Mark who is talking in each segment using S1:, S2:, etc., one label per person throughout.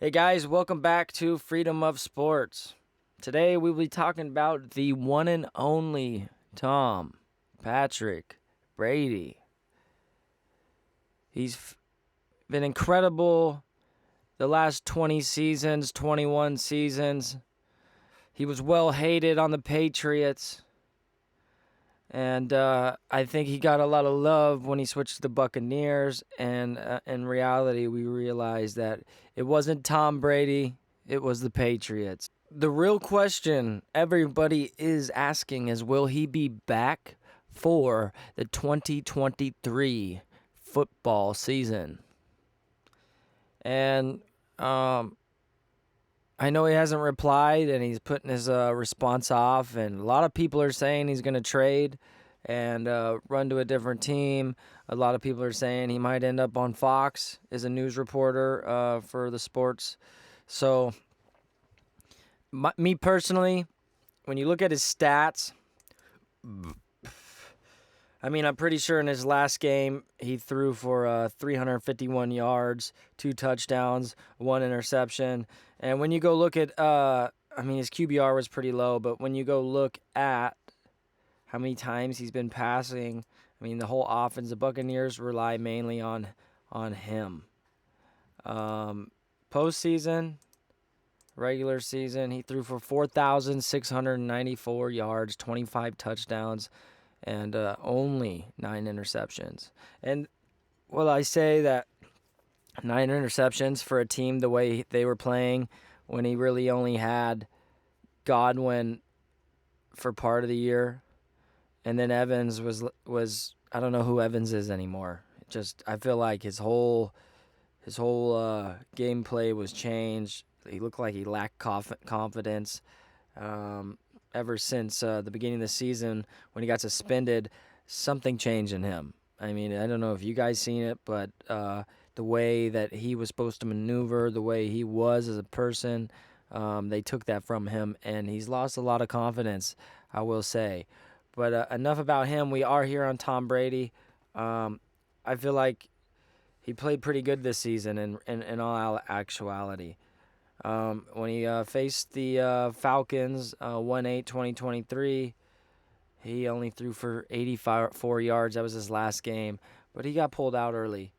S1: Hey guys, welcome back to Freedom of Sports. Today we will be talking about the one and only Tom Patrick Brady. He's been incredible the last 20 seasons, 21 seasons. He was well hated on the Patriots. And I think he got a lot of love when he switched to the Buccaneers. And in reality, we realized that it wasn't Tom Brady, it was the Patriots. The real question everybody is asking is, will he be back for the 2023 football season? And I know he hasn't replied, and he's putting his response off, and a lot of people are saying he's going to trade and run to a different team. A lot of people are saying he might end up on Fox as a news reporter for the sports. So, me personally, when you look at his stats, I mean, I'm pretty sure in his last game, he threw for 351 yards, 2 touchdowns, 1 interception. And when you go look at, his QBR was pretty low, but when you go look at how many times he's been passing, the whole offense, the Buccaneers rely mainly on him. Postseason, regular season, he threw for 4,694 yards, 25 touchdowns, and only 9 interceptions. And I say that 9 interceptions for a team the way they were playing, when he really only had Godwin for part of the year, and then Evans was I don't know who Evans is anymore. I feel like his whole gameplay was changed. He looked like he lacked confidence. Ever since the beginning of the season, when he got suspended, something changed in him. I don't know if you guys seen it, but the way that he was supposed to maneuver, the way he was as a person, they took that from him, and he's lost a lot of confidence, I will say. But enough about him. We are here on Tom Brady. I feel like he played pretty good this season in all actuality. When he faced the Falcons, 1/8/2023, he only threw for 84 yards. That was his last game, but he got pulled out early.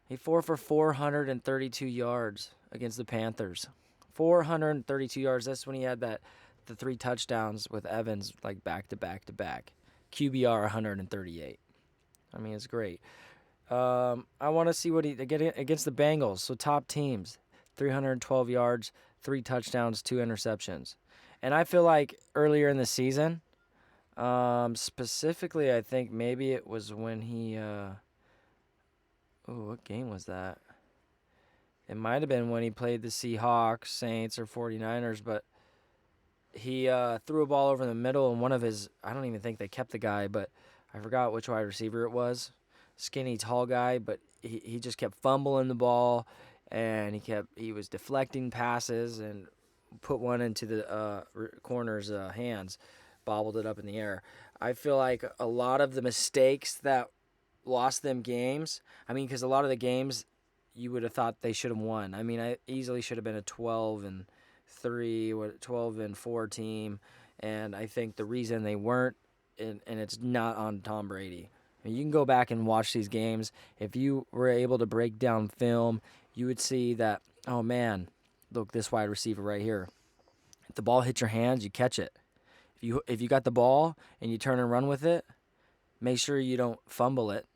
S1: He threw for 432 yards against the Panthers. 432 yards. That's when he had the 3 touchdowns with Evans, like back to back to back. QBR 138. It's great. I want to see what he get against the Bengals. So top teams. 312 yards, 3 touchdowns, 2 interceptions. And I feel like earlier in the season, specifically, I think maybe it was when he... what game was that? It might have been when he played the Seahawks, Saints, or 49ers, but he threw a ball over the middle, and one of his... I don't even think they kept the guy, but I forgot which wide receiver it was. Skinny, tall guy, but he just kept fumbling the ball, and he was deflecting passes and put one into the corner's hands, bobbled it up in the air. I feel like a lot of the mistakes that lost them games, because a lot of the games you would have thought they should have won. I easily should have been a 12-3, 12-4 team, and I think the reason they weren't, and it's not on Tom Brady. You can go back and watch these games. If you were able to break down film, you would see that, oh man, look, this wide receiver right here. If the ball hits your hands, you catch it. If you got the ball and you turn and run with it, make sure you don't fumble it.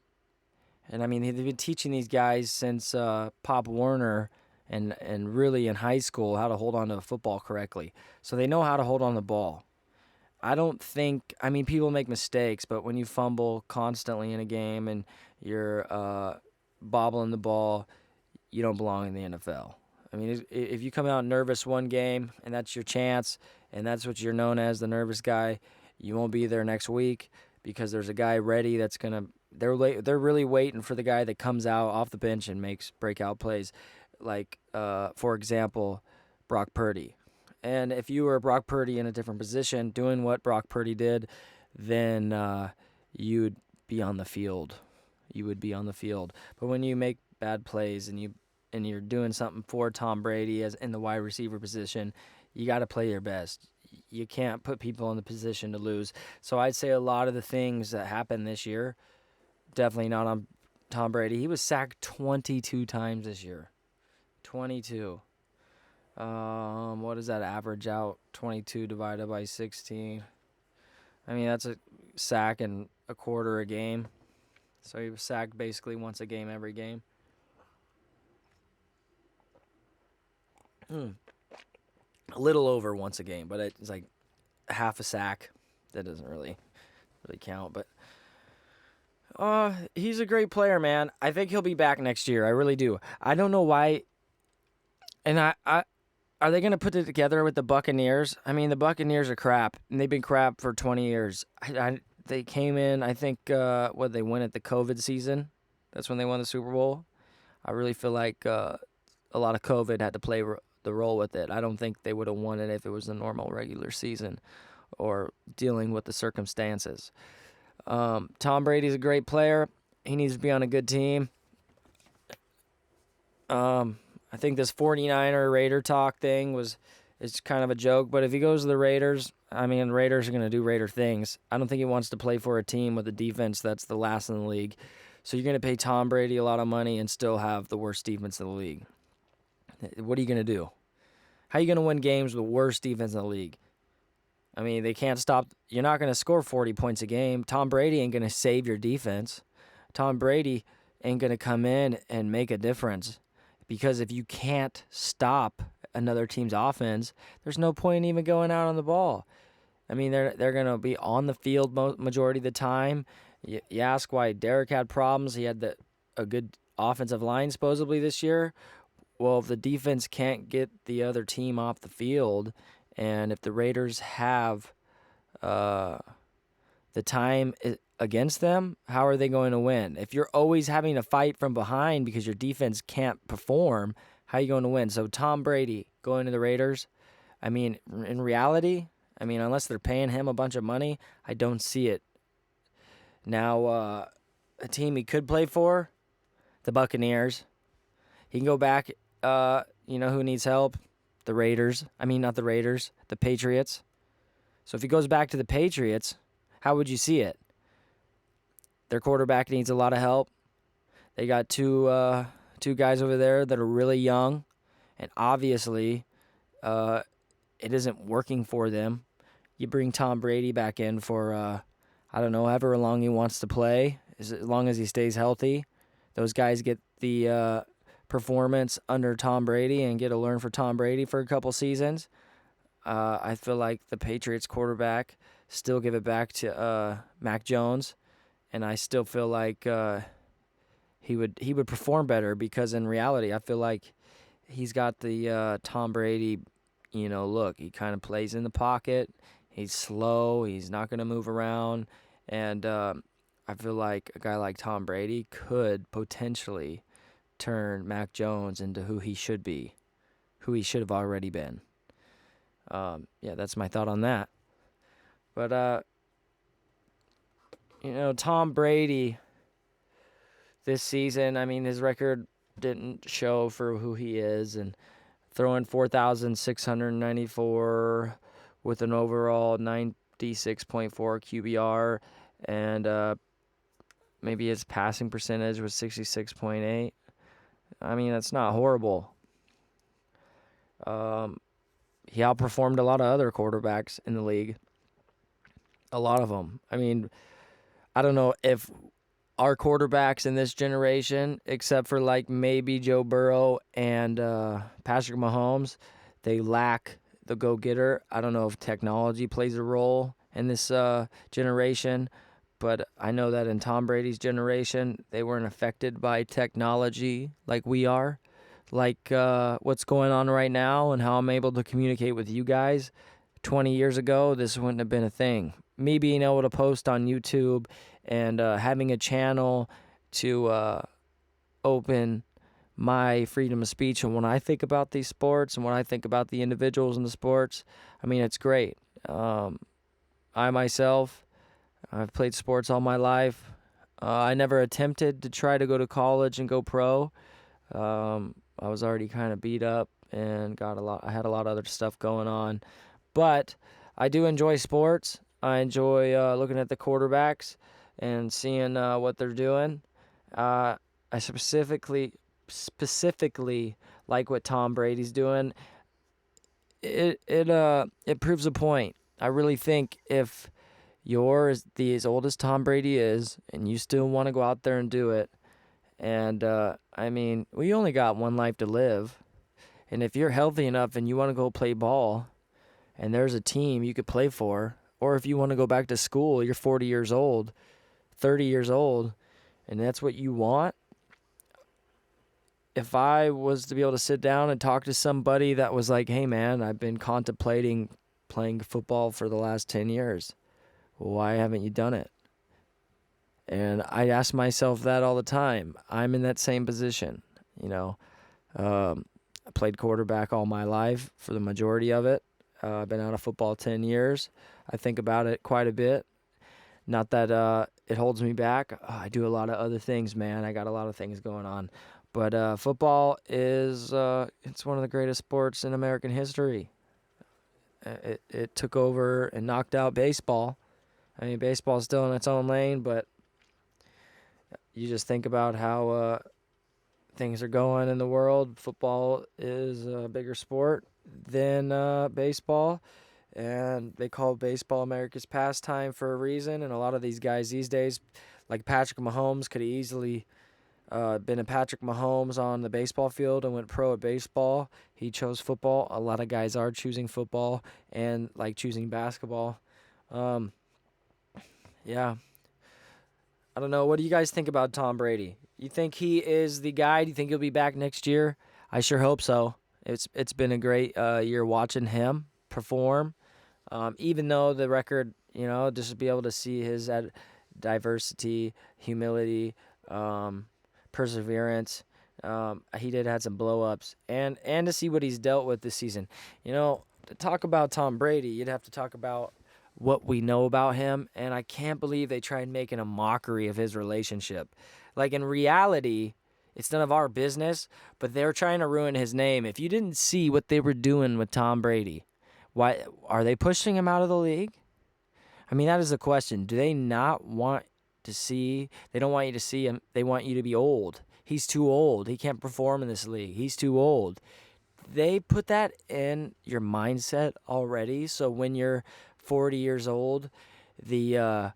S1: And they've been teaching these guys since Pop Warner and really in high school how to hold on to a football correctly. So they know how to hold on the ball. I don't think, people make mistakes, but when you fumble constantly in a game and you're bobbling the ball, you don't belong in the NFL. If you come out nervous one game and that's your chance and that's what you're known as, the nervous guy, you won't be there next week because there's a guy ready that's going to, they're really waiting for the guy that comes out off the bench and makes breakout plays. Like, for example, Brock Purdy. And if you were Brock Purdy in a different position doing what Brock Purdy did, then you would be on the field. You would be on the field. But when you make bad plays and you and you're doing something for Tom Brady as in the wide receiver position, you got to play your best. You can't put people in the position to lose. So I'd say a lot of the things that happened this year, definitely not on Tom Brady. He was sacked 22 times this year. 22. What does that average out? 22 divided by 16. I mean, that's a sack and a quarter a game. So he was sacked basically once a game every game. A little over once a game, but it's like half a sack. That doesn't really count, but he's a great player, man. I think he'll be back next year. I really do. I don't know why. And I are they going to put it together with the Buccaneers? I mean, the Buccaneers are crap, and they've been crap for 20 years. They came in, I think, they won at the COVID season. That's when they won the Super Bowl. I really feel like a lot of COVID had to play the role with it. I don't think they would have won it if it was a normal regular season or dealing with the circumstances. Tom Brady's a great player. He needs to be on a good team. I think this 49er Raider talk thing is kind of a joke, but if he goes to the Raiders, I mean, the Raiders are going to do Raider things. I don't think he wants to play for a team with a defense that's the last in the league. So you're going to pay Tom Brady a lot of money and still have the worst defense in the league. What are you going to do? How are you going to win games with the worst defense in the league? I mean, they can't stop. You're not going to score 40 points a game. Tom Brady ain't going to save your defense. Tom Brady ain't going to come in and make a difference. Because if you can't stop another team's offense, there's no point in even going out on the ball. I mean, they're going to be on the field majority of the time. You ask why Derek had problems. He had a good offensive line supposedly this year. Well, if the defense can't get the other team off the field, and if the Raiders have the time against them, how are they going to win? If you're always having to fight from behind because your defense can't perform, how are you going to win? So Tom Brady going to the Raiders, I mean, in reality, I mean, unless they're paying him a bunch of money, I don't see it. Now, a team he could play for, the Buccaneers. He can go back, who needs help? The Raiders. I mean, not the Raiders, the Patriots. So if he goes back to the Patriots, how would you see it? Their quarterback needs a lot of help. They got two guys over there that are really young, and obviously it isn't working for them. You bring Tom Brady back in for, however long he wants to play, as long as he stays healthy. Those guys get the performance under Tom Brady and get to learn for Tom Brady for a couple seasons. I feel like the Patriots quarterback still give it back to Mac Jones. And I still feel like he would perform better because in reality, I feel like he's got the Tom Brady, look. He kind of plays in the pocket. He's slow. He's not going to move around. And I feel like a guy like Tom Brady could potentially turn Mac Jones into who he should be, who he should have already been. That's my thought on that. But Tom Brady this season, I mean, his record didn't show for who he is, and throwing 4,694 with an overall 96.4 QBR, and maybe his passing percentage was 66.8. I mean, that's not horrible. He outperformed a lot of other quarterbacks in the league. A lot of them. I mean, I don't know if our quarterbacks in this generation, except for like maybe Joe Burrow and Patrick Mahomes, they lack the go-getter. I don't know if technology plays a role in this generation, but I know that in Tom Brady's generation, they weren't affected by technology like we are. Like what's going on right now and how I'm able to communicate with you guys. 20 years ago, this wouldn't have been a thing. Me being able to post on YouTube and having a channel to open my freedom of speech and when I think about these sports and when I think about the individuals in the sports, I mean, it's great. I myself, I've played sports all my life. I never attempted to try to go to college and go pro. I was already kind of beat up and I had a lot of other stuff going on. But I do enjoy sports. I enjoy looking at the quarterbacks and seeing what they're doing. I specifically like what Tom Brady's doing. It proves a point. I really think if you're as old as Tom Brady is, and you still want to go out there and do it, and I mean, we only got one life to live, and if you're healthy enough and you want to go play ball, and there's a team you could play for, or if you want to go back to school, you're 40 years old, 30 years old, and that's what you want. If I was to be able to sit down and talk to somebody that was like, hey man, I've been contemplating playing football for the last 10 years. Well, why haven't you done it? And I ask myself that all the time. I'm in that same position. You know, I played quarterback all my life for the majority of it. I've been out of football 10 years. I think about it quite a bit. Not that it holds me back. I do a lot of other things, man. I got a lot of things going on. But football is it's one of the greatest sports in American history. It took over and knocked out baseball. I mean, baseball is still in its own lane, but you just think about how things are going in the world. Football is a bigger sport than baseball, and they call baseball America's pastime for a reason. And a lot of these guys these days, like Patrick Mahomes, could have easily been a Patrick Mahomes on the baseball field and went pro at baseball. He chose football. A lot of guys are choosing football and like choosing basketball. Yeah. I don't know. What do you guys think about Tom Brady? You think he is the guy? Do you think he'll be back next year? I sure hope so. It's been a great year watching him perform. Even though the record, just to be able to see his diversity, humility, perseverance. He did had some blow-ups, and to see what he's dealt with this season. To talk about Tom Brady, you'd have to talk about what we know about him, and I can't believe they tried making a mockery of his relationship. Like, in reality, it's none of our business, but they're trying to ruin his name. If you didn't see what they were doing with Tom Brady, why are they pushing him out of the league? I mean, that is the question. Do they not want to see? They don't want you to see him. They want you to be old. He's too old. He can't perform in this league. He's too old. They put that in your mindset already. So when you're 40 years old, the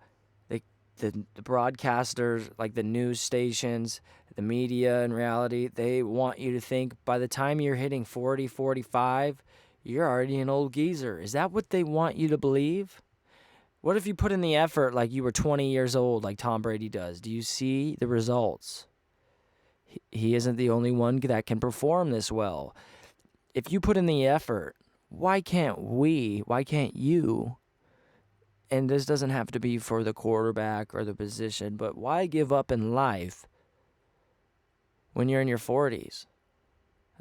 S1: broadcasters, like the news stations, the media, in reality, they want you to think by the time you're hitting 40, 45, you're already an old geezer. Is that what they want you to believe? What if you put in the effort like you were 20 years old, like Tom Brady does? Do you see the results? He isn't the only one that can perform this well. If you put in the effort, why can't you? And this doesn't have to be for the quarterback or the position, but why give up in life when you're in your 40s?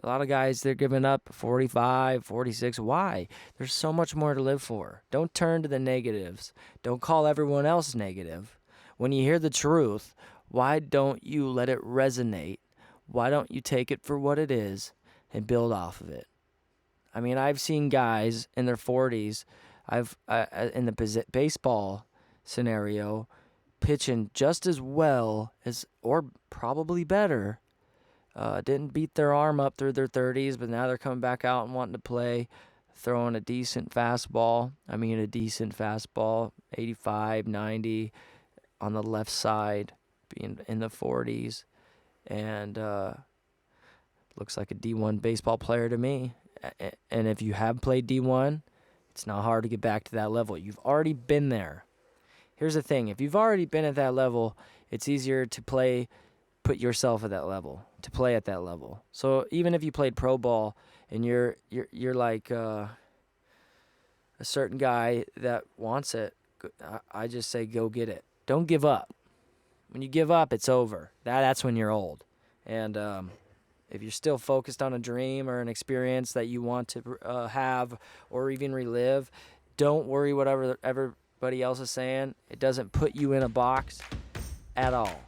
S1: A lot of guys, they're giving up 45, 46. Why? There's so much more to live for. Don't turn to the negatives. Don't call everyone else negative. When you hear the truth, why don't you let it resonate? Why don't you take it for what it is and build off of it? I mean, I've seen guys in their 40s, in the baseball scenario, pitching just as well as, or probably better. Didn't beat their arm up through their 30s, but now they're coming back out and wanting to play, throwing a decent fastball. 85, 90 on the left side, being in the 40s. And looks like a D1 baseball player to me. And if you have played D1, it's not hard to get back to that level. You've already been there. Here's the thing. If you've already been at that level, it's easier to put yourself at that level, to play at that level. So even if you played pro ball and you're like a certain guy that wants it, I just say go get it. Don't give up. When you give up, it's over. That's when you're old. And if you're still focused on a dream or an experience that you want to have or even relive, don't worry whatever everybody else is saying. It doesn't put you in a box at all.